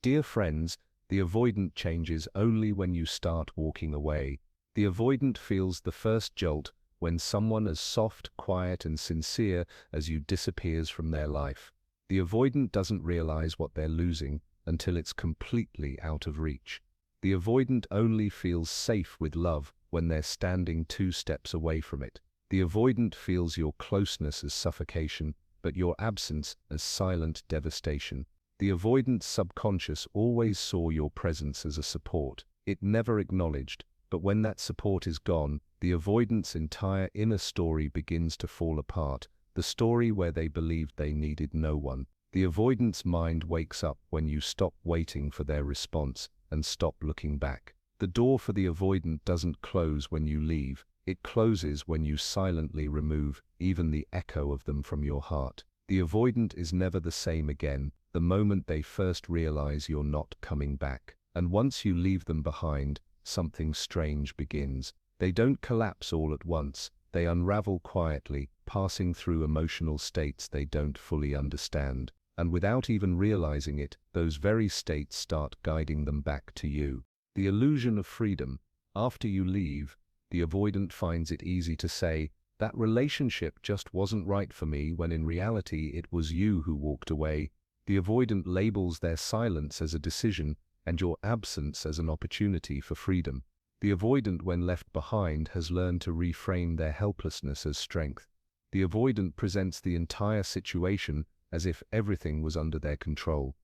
Dear friends, the avoidant changes only when you start walking away. The avoidant feels the first jolt when someone as soft, quiet, and sincere as you disappears from their life. The avoidant doesn't realize what they're losing until it's completely out of reach. The avoidant only feels safe with love when they're standing 2 steps away from it. The avoidant feels your closeness as suffocation, but your absence as silent devastation. The avoidant's subconscious always saw your presence as a support. It never acknowledged, but when that support is gone, the avoidant's entire inner story begins to fall apart, the story where they believed they needed no one. The avoidant's mind wakes up when you stop waiting for their response and stop looking back. The door for the avoidant doesn't close when you leave, it closes when you silently remove even the echo of them from your heart. The avoidant is never the same again the moment they first realize you're not coming back. And once you leave them behind, something strange begins. They don't collapse all at once, they unravel quietly, passing through emotional states they don't fully understand. And without even realizing it, those very states start guiding them back to you. The illusion of freedom. After you leave, the avoidant finds it easy to say, "That relationship just wasn't right for me," when in reality it was you who walked away. The avoidant labels their silence as a decision and your absence as an opportunity for freedom. The avoidant, when left behind, has learned to reframe their helplessness as strength. The avoidant presents the entire situation as if everything was under their control.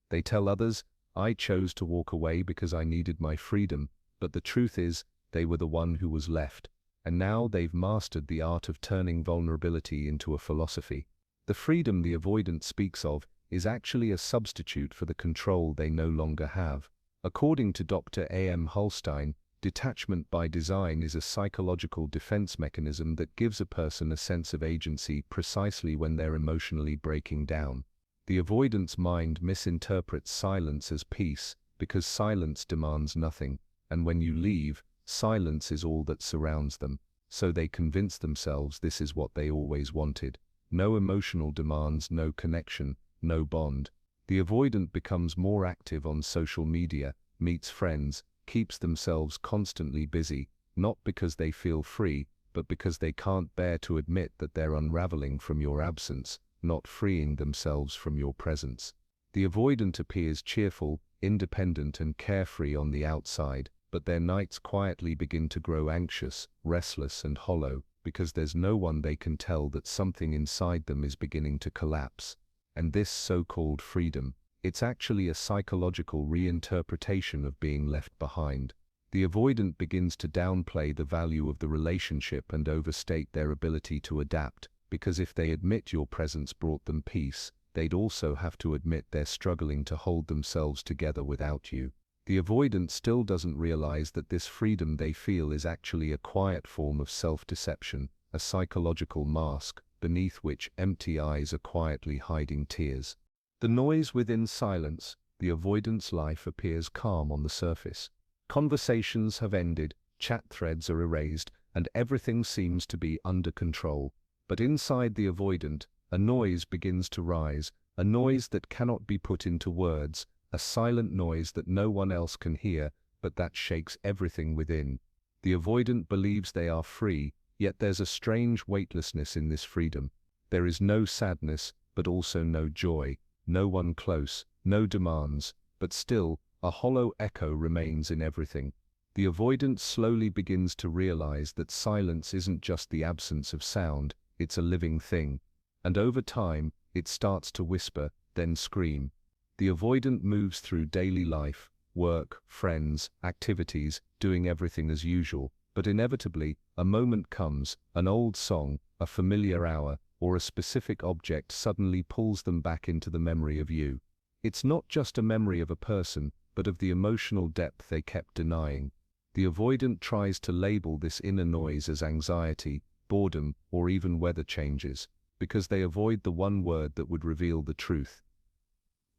They tell others, "I chose to walk away because I needed my freedom," but the truth is, they were the one who was left. And now they've mastered the art of turning vulnerability into a philosophy. The freedom the avoidant speaks of is actually a substitute for the control they no longer have. According to Dr. A.M. Holstein, detachment by design is a psychological defense mechanism that gives a person a sense of agency precisely when they're emotionally breaking down. The avoidant's mind misinterprets silence as peace because silence demands nothing, and when you leave, silence is all that surrounds them, so they convince themselves this is what they always wanted. No emotional demands, no connection, no bond. The avoidant becomes more active on social media, meets friends, keeps themselves constantly busy, not because they feel free, but because they can't bear to admit that they're unraveling from your absence, not freeing themselves from your presence. The avoidant appears cheerful, independent, and carefree on the outside, but their nights quietly begin to grow anxious, restless, and hollow, because there's no one they can tell that something inside them is beginning to collapse. And this so-called freedom, it's actually a psychological reinterpretation of being left behind. The avoidant begins to downplay the value of the relationship and overstate their ability to adapt, because if they admit your presence brought them peace, they'd also have to admit they're struggling to hold themselves together without you. The avoidant still doesn't realize that this freedom they feel is actually a quiet form of self-deception, a psychological mask, beneath which empty eyes are quietly hiding tears. The noise within silence, the avoidant's life appears calm on the surface. Conversations have ended, chat threads are erased, and everything seems to be under control. But inside the avoidant, a noise begins to rise, a noise that cannot be put into words, a silent noise that no one else can hear, but that shakes everything within. The avoidant believes they are free, yet there's a strange weightlessness in this freedom. There is no sadness, but also no joy, no one close, no demands, but still, a hollow echo remains in everything. The avoidant slowly begins to realize that silence isn't just the absence of sound, it's a living thing. And over time, it starts to whisper, then scream. The avoidant moves through daily life, work, friends, activities, doing everything as usual. But inevitably, a moment comes, an old song, a familiar hour, or a specific object suddenly pulls them back into the memory of you. It's not just a memory of a person, but of the emotional depth they kept denying. The avoidant tries to label this inner noise as anxiety, boredom, or even weather changes, because they avoid the one word that would reveal the truth.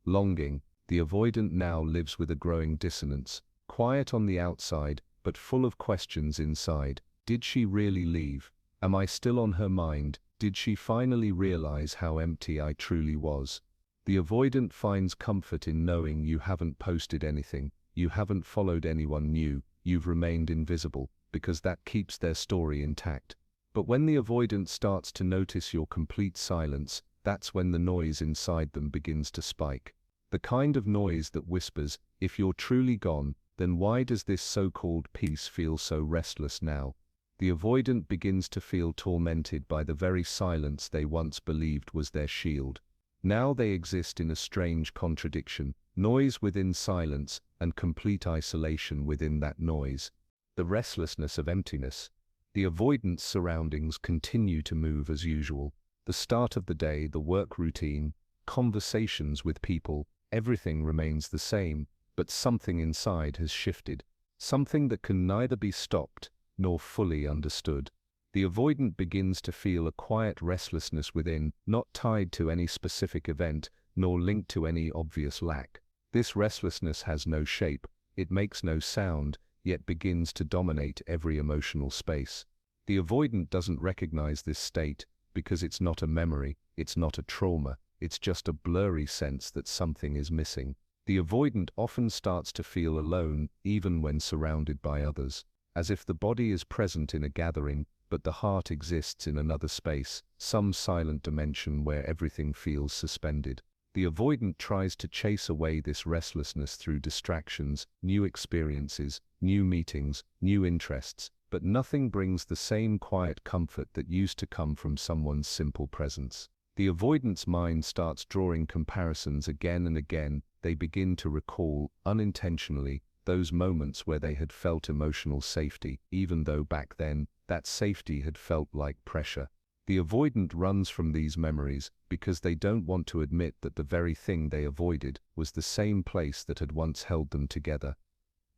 Longing. The avoidant now lives with a growing dissonance, quiet on the outside, but full of questions inside. Did she really leave? Am I still on her mind? Did she finally realize how empty I truly was? The avoidant finds comfort in knowing you haven't posted anything, you haven't followed anyone new, you've remained invisible, because that keeps their story intact. But when the avoidant starts to notice your complete silence, that's when the noise inside them begins to spike. The kind of noise that whispers, if you're truly gone, then why does this so-called peace feel so restless now? The avoidant begins to feel tormented by the very silence they once believed was their shield. Now they exist in a strange contradiction, noise within silence, and complete isolation within that noise. The restlessness of emptiness. The avoidant's surroundings continue to move as usual. The start of the day, the work routine, conversations with people, everything remains the same, but something inside has shifted. Something that can neither be stopped nor fully understood. The avoidant begins to feel a quiet restlessness within, not tied to any specific event, nor linked to any obvious lack. This restlessness has no shape, it makes no sound, yet begins to dominate every emotional space. The avoidant doesn't recognize this state, because it's not a memory, it's not a trauma, it's just a blurry sense that something is missing. The avoidant often starts to feel alone, even when surrounded by others, as if the body is present in a gathering, but the heart exists in another space, some silent dimension where everything feels suspended. The avoidant tries to chase away this restlessness through distractions, new experiences, new meetings, new interests, but nothing brings the same quiet comfort that used to come from someone's simple presence. The avoidant's mind starts drawing comparisons again and again. They begin to recall, unintentionally, those moments where they had felt emotional safety, even though back then, that safety had felt like pressure. The avoidant runs from these memories because they don't want to admit that the very thing they avoided was the same place that had once held them together.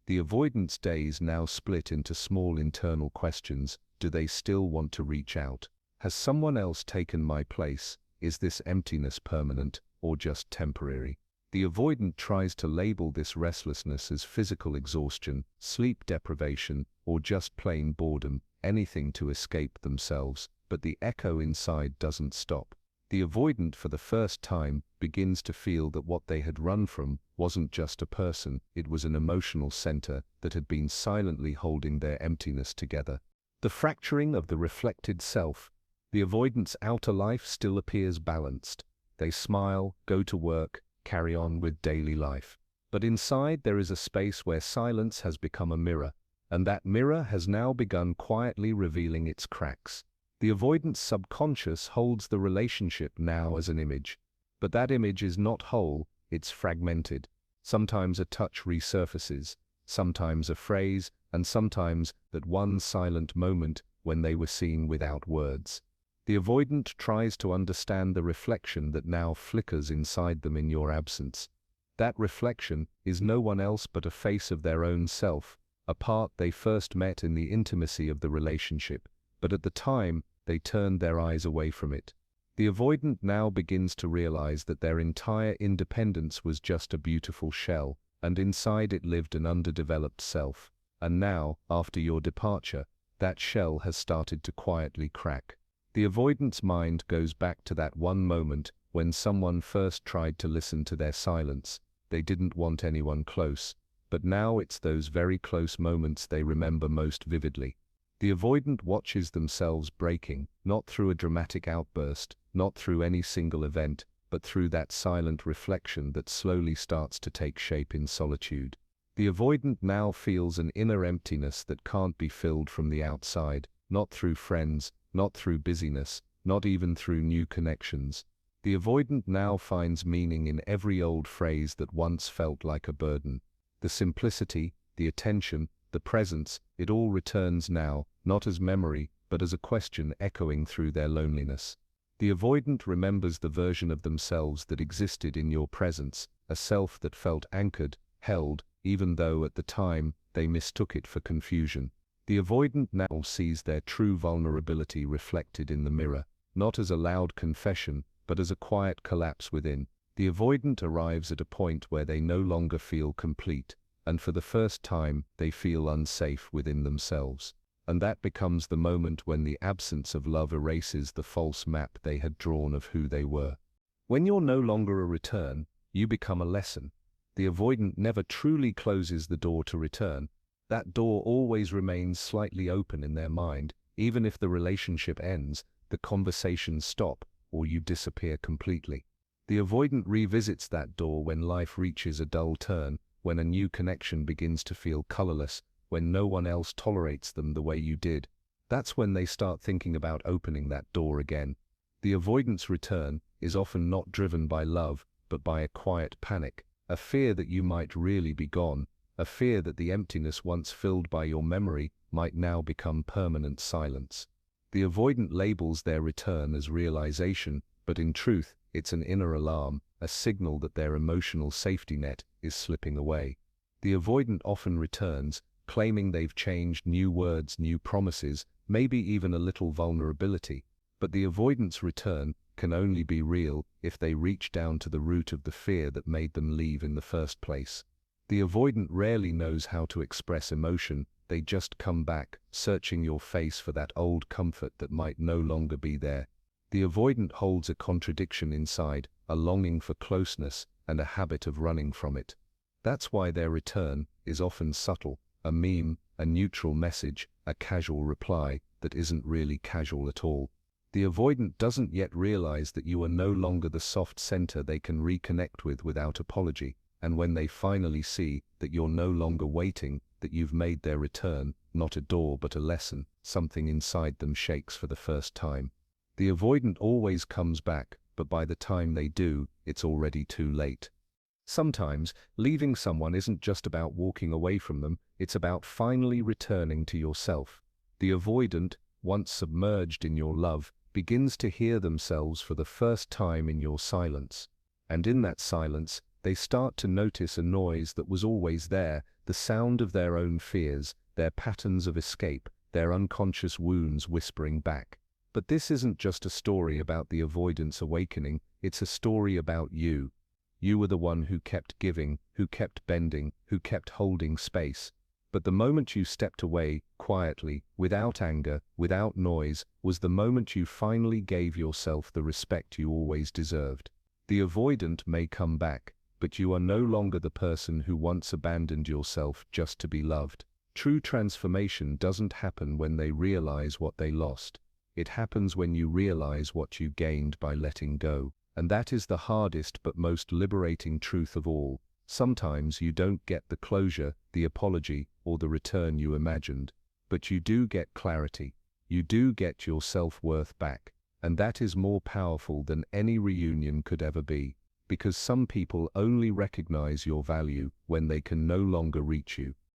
The avoidant's days now split into small internal questions. Do they still want to reach out? Has someone else taken my place? Is this emptiness permanent, or just temporary? The avoidant tries to label this restlessness as physical exhaustion, sleep deprivation, or just plain boredom, anything to escape themselves, but the echo inside doesn't stop. The avoidant, for the first time, begins to feel that what they had run from wasn't just a person, it was an emotional center that had been silently holding their emptiness together. The fracturing of the reflected self. The avoidant's outer life still appears balanced. They smile, go to work, carry on with daily life. But inside there is a space where silence has become a mirror, and that mirror has now begun quietly revealing its cracks. The avoidant's subconscious holds the relationship now as an image, but that image is not whole, it's fragmented. Sometimes a touch resurfaces, sometimes a phrase, and sometimes that one silent moment when they were seen without words. The avoidant tries to understand the reflection that now flickers inside them in your absence. That reflection is no one else but a face of their own self, a part they first met in the intimacy of the relationship, but at the time, they turned their eyes away from it. The avoidant now begins to realize that their entire independence was just a beautiful shell, and inside it lived an underdeveloped self. And now, after your departure, that shell has started to quietly crack. The avoidant's mind goes back to that one moment when someone first tried to listen to their silence. They didn't want anyone close, but now it's those very close moments they remember most vividly. The avoidant watches themselves breaking, not through a dramatic outburst, not through any single event, but through that silent reflection that slowly starts to take shape in solitude. The avoidant now feels an inner emptiness that can't be filled from the outside, not through friends, not through busyness, not even through new connections. The avoidant now finds meaning in every old phrase that once felt like a burden. The simplicity, the attention, the presence, it all returns now, not as memory, but as a question echoing through their loneliness. The avoidant remembers the version of themselves that existed in your presence, a self that felt anchored, held, even though at the time they mistook it for confusion. The avoidant now sees their true vulnerability reflected in the mirror, not as a loud confession, but as a quiet collapse within. The avoidant arrives at a point where they no longer feel complete, and for the first time they feel unsafe within themselves. And that becomes the moment when the absence of love erases the false map they had drawn of who they were. When you're no longer a return, you become a lesson. The avoidant never truly closes the door to return. That door always remains slightly open in their mind, even if the relationship ends, the conversations stop, or you disappear completely. The avoidant revisits that door when life reaches a dull turn, when a new connection begins to feel colorless, when no one else tolerates them the way you did. That's when they start thinking about opening that door again. The avoidant's return is often not driven by love, but by a quiet panic, a fear that you might really be gone, a fear that the emptiness once filled by your memory might now become permanent silence. The avoidant labels their return as realization, but in truth, it's an inner alarm, a signal that their emotional safety net is slipping away. The avoidant often returns, claiming they've changed, new words, new promises, maybe even a little vulnerability. But the avoidant's return can only be real if they reach down to the root of the fear that made them leave in the first place. The avoidant rarely knows how to express emotion, they just come back, searching your face for that old comfort that might no longer be there. The avoidant holds a contradiction inside, a longing for closeness and a habit of running from it. That's why their return is often subtle, a meme, a neutral message, a casual reply that isn't really casual at all. The avoidant doesn't yet realize that you are no longer the soft center they can reconnect with without apology, and when they finally see that you're no longer waiting, that you've made their return, not a door but a lesson, something inside them shakes for the first time. The avoidant always comes back, but by the time they do, it's already too late. Sometimes, leaving someone isn't just about walking away from them, it's about finally returning to yourself. The avoidant, once submerged in your love, begins to hear themselves for the first time in your silence. And in that silence, they start to notice a noise that was always there, the sound of their own fears, their patterns of escape, their unconscious wounds whispering back. But this isn't just a story about the avoidance awakening, it's a story about you. You were the one who kept giving, who kept bending, who kept holding space. But the moment you stepped away, quietly, without anger, without noise, was the moment you finally gave yourself the respect you always deserved. The avoidant may come back, but you are no longer the person who once abandoned yourself just to be loved. True transformation doesn't happen when they realize what they lost. It happens when you realize what you gained by letting go. And that is the hardest but most liberating truth of all. Sometimes you don't get the closure, the apology, or the return you imagined. But you do get clarity. You do get your self-worth back. And that is more powerful than any reunion could ever be. Because some people only recognize your value when they can no longer reach you.